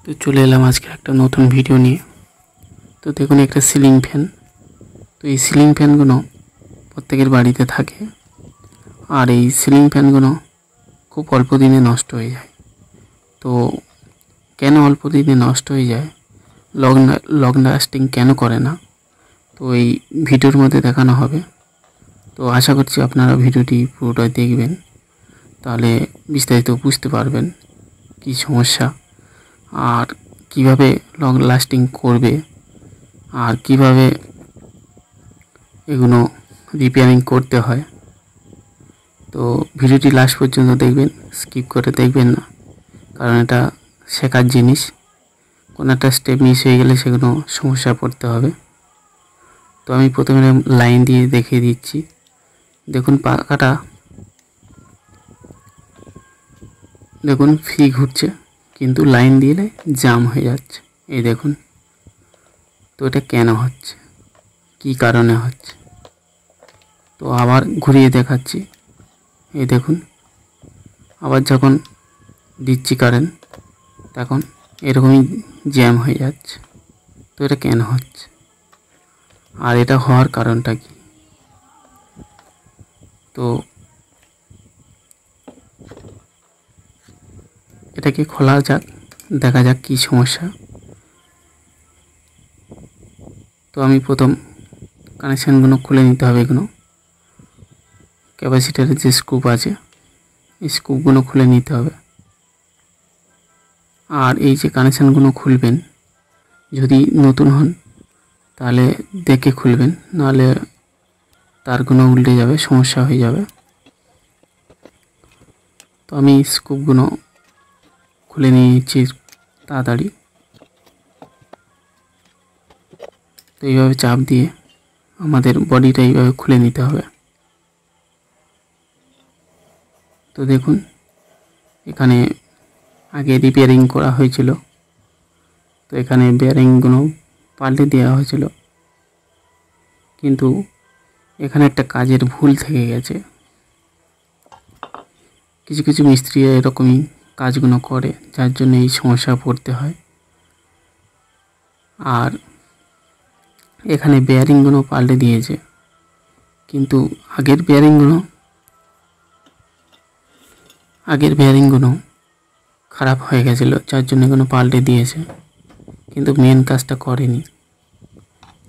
তো চলে এলাম আজকে একটা নতুন ভিডিও নিয়ে। তো দেখুন একটা সিলিং ফ্যান। তো এই সিলিং ফ্যানগুলো প্রত্যেকের বাড়িতে থাকে, আর এই সিলিং ফ্যানগুলো খুব অল্প দিনে নষ্ট হয়ে যায়। তো কেন অল্প দিনে নষ্ট হয়ে যায়, লং লাস্টিং কেন করে না, তো এই ভিডিওর মধ্যে দেখানো হবে। তো আশা করছি আপনারা ভিডিওটি পুরোটা দেখবেন, তাহলে বিস্তারিত বুঝতে পারবেন কি সমস্যা আর কিভাবে লং লাস্টিং করবে আর কিভাবে এগুলো রিপেয়ারিং করতে হয়। তো ভিডিওটি লাস্ট পর্যন্ত দেখবেন, স্কিপ করে দেখবেন না, কারণ এটা শেখার জিনিস। কোনো একটা স্টেপ মিস হয়ে গেলে সেগুলো সমস্যায় পড়তে হবে। তো আমি প্রথমে লাইন দিয়ে দেখিয়ে দিচ্ছি। দেখুন পাখাটা দেখুন ফ্রি ঘুরছে, কিন্তু লাইন দিলে জাম হয়ে যাচ্ছে। এই দেখুন, তো এটা কেন হচ্ছে, কি কারণে হচ্ছে। তো আবার ঘুরিয়ে দেখাচ্ছি। এই দেখুন, আবার যখন দিচ্ছি কারেন্ট তখন এরকমই জ্যাম হয়ে যাচ্ছে। তো এটা কেন হচ্ছে আর এটা হওয়ার কারণটা কি, তো এটাকে খোলা যাক, দেখা যাক কি সমস্যা। তো আমি প্রথম কানেকশানগুলো খুলে নিতে হবে। এগুলো ক্যাপাসিটারের যে স্ক্রুপ আছে, এই স্ক্রুপগুলো খুলে নিতে হবে। আর এই যে কানেকশানগুলো খুলবেন, যদি নতুন হন তাহলে দেখে খুলবেন, নাহলে তারগুলো উল্টে যাবে, সমস্যা হয়ে যাবে। তো আমি স্ক্রুপগুলো খুলে নিয়েছি তাড়াতাড়ি। তো এইভাবে চাপ দিয়ে আমাদের বডিটা এইভাবে খুলে নিতে হবে। তো দেখুন, এখানে আগে রিপেয়ারিং করা হয়েছিল, তো এখানে বেয়ারিংগুলো পাল্টে দেওয়া হয়েছিল, কিন্তু এখানে একটা কাজের ভুল থেকে গেছে। কিছু কিছু মিস্ত্রি এরকমই কাজগুলো করে, যার জন্য এই সমস্যা পড়তে হয়। আর এখানে বেয়ারিংগুলো পাল্টে দিয়েছে, কিন্তু আগের বেয়ারিংগুলো খারাপ হয়ে গেছিলো, যার জন্য এগুলো পাল্টে দিয়েছে, কিন্তু মেন কাজটা করেনি,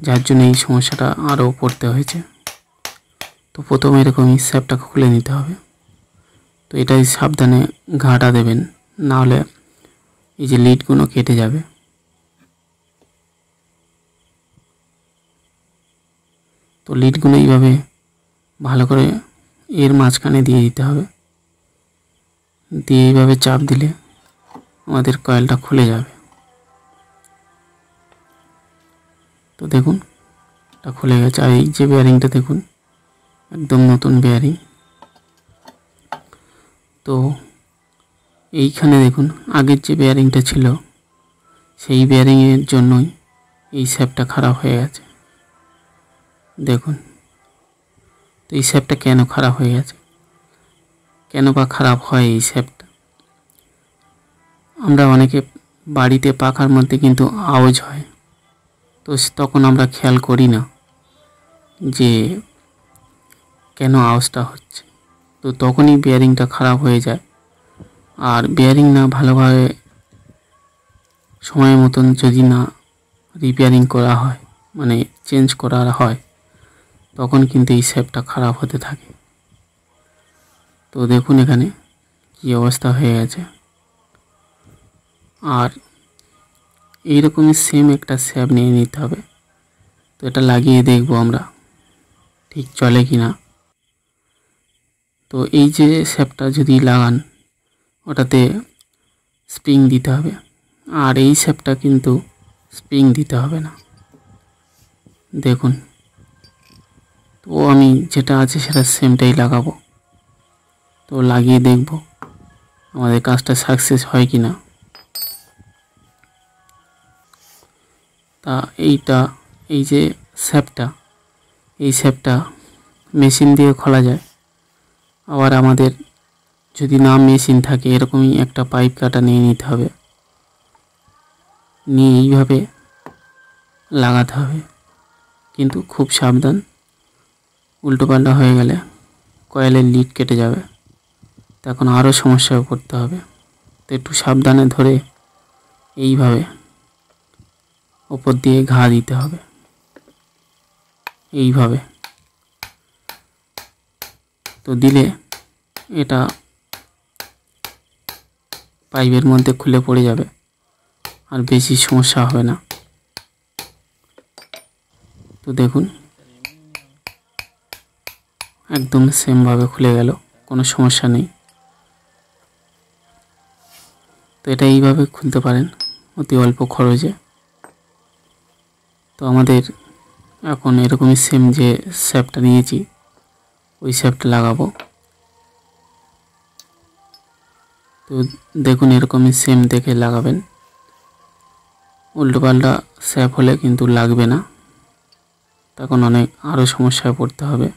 যার জন্য এই সমস্যাটা আরও পড়তে হয়েছে। তো প্রথমে এরকমই স্যাপটা খুলে নিতে হবে। তো এটাই সাবধানে ঘাটা দেবেন, নাহলে এই যে লিডগুলো কেটে যাবে। তো লিডগুলো এইভাবে ভালো করে এর মাঝখানে দিয়ে দিতে হবে, দিয়ে এইভাবে চাপ দিলে আমাদের কয়েলটা খুলে যাবে। তো দেখুন, এটা খুলে গেছে। আর এই যে বেয়ারিংটা দেখুন, একদম নতুন বেয়ারিং। তো এইখানে দেখুন, আগের যে বেয়ারিংটা ছিল সেই বেয়ারিংয়ের জন্যই এই শ্যাপটা খারাপ হয়ে গেছে। দেখুন, তো এই শ্যাপটা কেন খারাপ হয়ে গেছে, কেন বা খারাপ হয় এই শ্যাপটা। আমরা অনেকে বাড়িতে পাখার মধ্যে কিন্তু আওয়াজ হয়, তো তখন আমরা খেয়াল করি না যে কেন আওয়াজটা হচ্ছে। তো তখনই বেয়ারিংটা খারাপ হয়ে যায়। আর বেয়ারিং না ভালোভাবে সময় মতন যদি না রিপেয়ারিং করা হয়, মানে চেঞ্জ করা হয়, তখন কিন্তু এই শ্যাপটা খারাপ হতে থাকে। তো দেখুন এখানে কি অবস্থা হয়ে গেছে। আর এইরকমই সেম একটা শ্যাপ নিয়ে নিতে হবে। তো এটা লাগিয়ে দেখবো আমরা ঠিক চলে কি না। তো এই যে শ্যাপটা যদি লাগান, ওটাতে স্প্রিং দিতে হবে, আর এই শ্যাপটা কিন্তু স্প্রিং দিতে হবে না। দেখুন, তো আমি যেটা আছে সেটা সেমটাই লাগাবো। তো লাগিয়ে দেখব আমাদের কাজটা সাকসেস হয় কি না। তা এই যে শ্যাপটা, এই শ্যাপটা মেশিন দিয়ে খোলা যায়। আবার আমাদের যদি না মেশিন থাকে, এরকমই একটা পাইপ কাটা নিয়ে নিতে হবে। নিয়ে এইভাবে লাগাতে হবে, কিন্তু খুব সাবধান, উল্টোপাল্টা হয়ে গেলে কয়েলের লিড কেটে যাবে, তখন আরও সমস্যায় পড়তে হবে। তো একটু সাবধানে ধরে এইভাবে ওপর দিয়ে ঘা দিতে হবে, এইভাবে। তো দিলে এটা পাইপের মধ্যে খুলে পড়ে যাবে, আর বেশি সমস্যা হবে না। তো দেখুন একদম সেমভাবে খুলে গেল, কোনো সমস্যা নেই। তো এটা এইভাবে খুলতে পারেন অতি অল্প খরচে। তো আমাদের এখন এরকমই সেম যে শ্যাফটটা নিয়েছি ওই শ্যাফটটা লাগাবো। তো দেখুন এরকমই সেম দেখে লাগাবেন, উল্টোপাল্টা শ্যাফট হলে কিন্তু লাগবে না, তখন অনেক আরও সমস্যায় পড়তে হবে।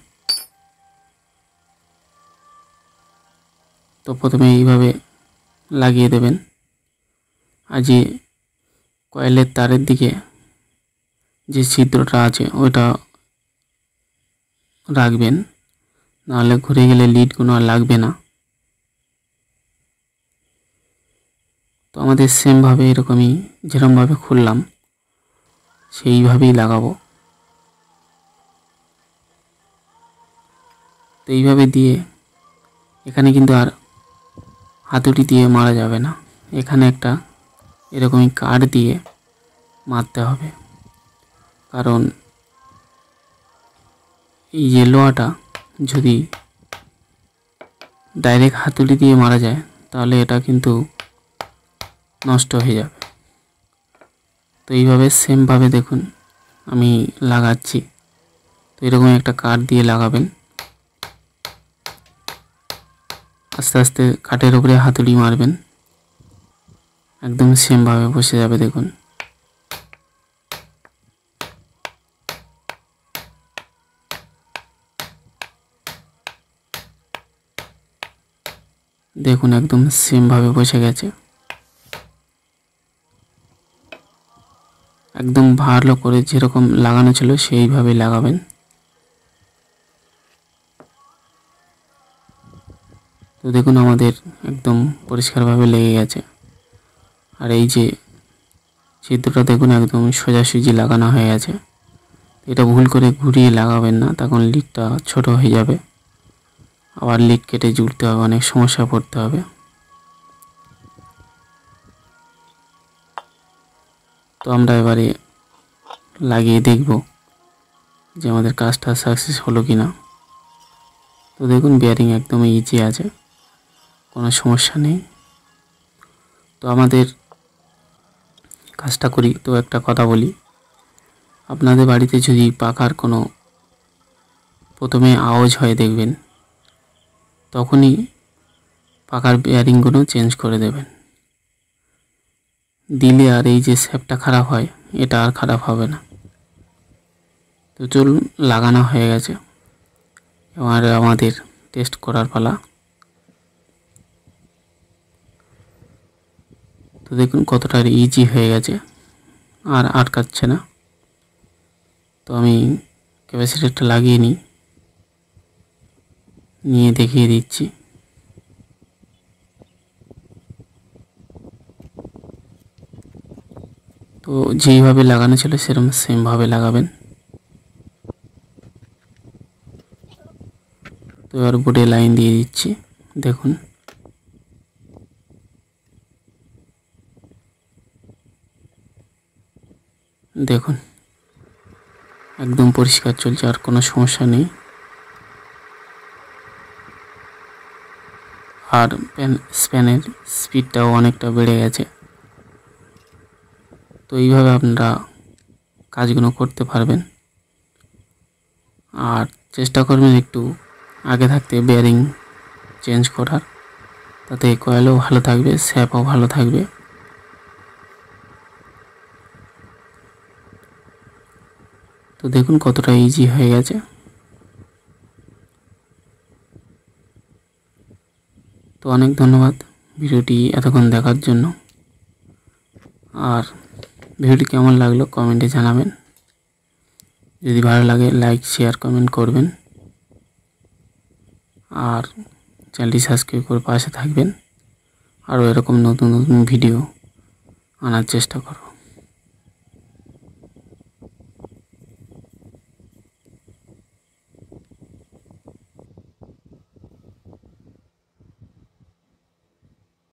তো প্রথমে এইভাবে লাগিয়ে দেবেন, আর যে কয়েলের তারের দিকে যে ছিদ্রটা আছে ওইটা রাখবেন, নাহলে ঘুরে গেলে লিডগুলো আর লাগবে না। তো আমাদের সেমভাবে এরকমই যেরকমভাবে খুললাম সেইভাবেই লাগাবো। তো এইভাবে দিয়ে এখানে কিন্তু আর হাতুড়ি দিয়ে মারা যাবে না, এখানে একটা এরকমই কাঠ দিয়ে মারতে হবে, কারণ এই যে লোহাটা যদি ডাইরেক্ট হাতুড়ি দিয়ে মারা যায় তাহলে এটা কিন্তু নষ্ট হয়ে যাবে। তো এইভাবে সেমভাবে দেখুন আমি লাগাচ্ছি। তো এরকম একটা কাঠ দিয়ে লাগাবেন, আস্তে আস্তে কাঠের উপরে হাতুড়ি মারবেন, একদম সেমভাবে বসে যাবে। দেখুন দেখুন একদম সেমভাবে বসে গেছে, একদম ভালো করে যেরকম লাগানো ছিল সেইভাবে লাগাবেন। তো দেখুন আমাদের একদম পরিষ্কারভাবে লেগে গেছে, আর এই যে ছিদ্রটা দেখুন একদম সোজাসুজি লাগানো হয়ে গেছে। এটা ভুল করে ঘুরিয়ে লাগাবেন না, তখন লিডটা ছোট হয়ে যাবে, আবার লিড কেটে জুড়তে হবে, অনেক সমস্যা পড়তে হবে। তো আমরা এবারে লাগিয়ে দেখব যে আমাদের কাজটা সাকসেস হলো কি না। তো দেখুন বেয়ারিং একদম ইজি আছে, কোনো সমস্যা নেই। তো আমাদের কাজটা করি। তো একটা কথা বলি, আপনাদের বাড়িতে যদি পাখার কোনো প্রথমে আওয়াজ হয় দেখবেন, তখনই পাখার বেয়ারিংগুলো চেঞ্জ করে দেবেন, দিলে আর এই যে শ্যাফটটা খারাপ হয় এটা আর খারাপ হবে না। তো চলুন, লাগানো হয়ে গেছে, এবার আমাদের টেস্ট করার পালা। তো দেখুন কতটা ইজি হয়ে গেছে, আর আটকাচ্ছে না। তো আমি ক্যাপাসিটরটা লাগিয়ে নিয়ে দেখিয়ে দিচ্ছি। তো যেইভাবে লাগানো ছিল সেরকম সেমভাবে লাগাবেন। তো এবার বোর্ডে লাইন দিয়ে দিচ্ছি, দেখুন দেখুন একদম পরিষ্কার চলছে, আর কোনো সমস্যা নেই। আর স্প্যানের স্পিডটাও অনেকটা বেড়ে গেছে। তো এইভাবে আপনারা কাজগুলো করতে পারবেন, আর চেষ্টা করবেন একটু আগে থাকতে বেয়ারিং চেঞ্জ করার, তাতে কয়েলও ভালো থাকবে, শ্যাপও ভালো থাকবে। তো দেখুন কতটা ইজি হয়ে গেছে। তো অনেক ধন্যবাদ ভিডিওটি এতক্ষণ দেখার জন্য। আর ভিডিওটি কেমন লাগলো কমেন্টে জানাবেন। যদি ভালো লাগে লাইক শেয়ার কমেন্ট করবেন আর চ্যানেলটি সাবস্ক্রাইব করে পাশে থাকবেন। আরও এরকম নতুন নতুন ভিডিও আনার চেষ্টা করব।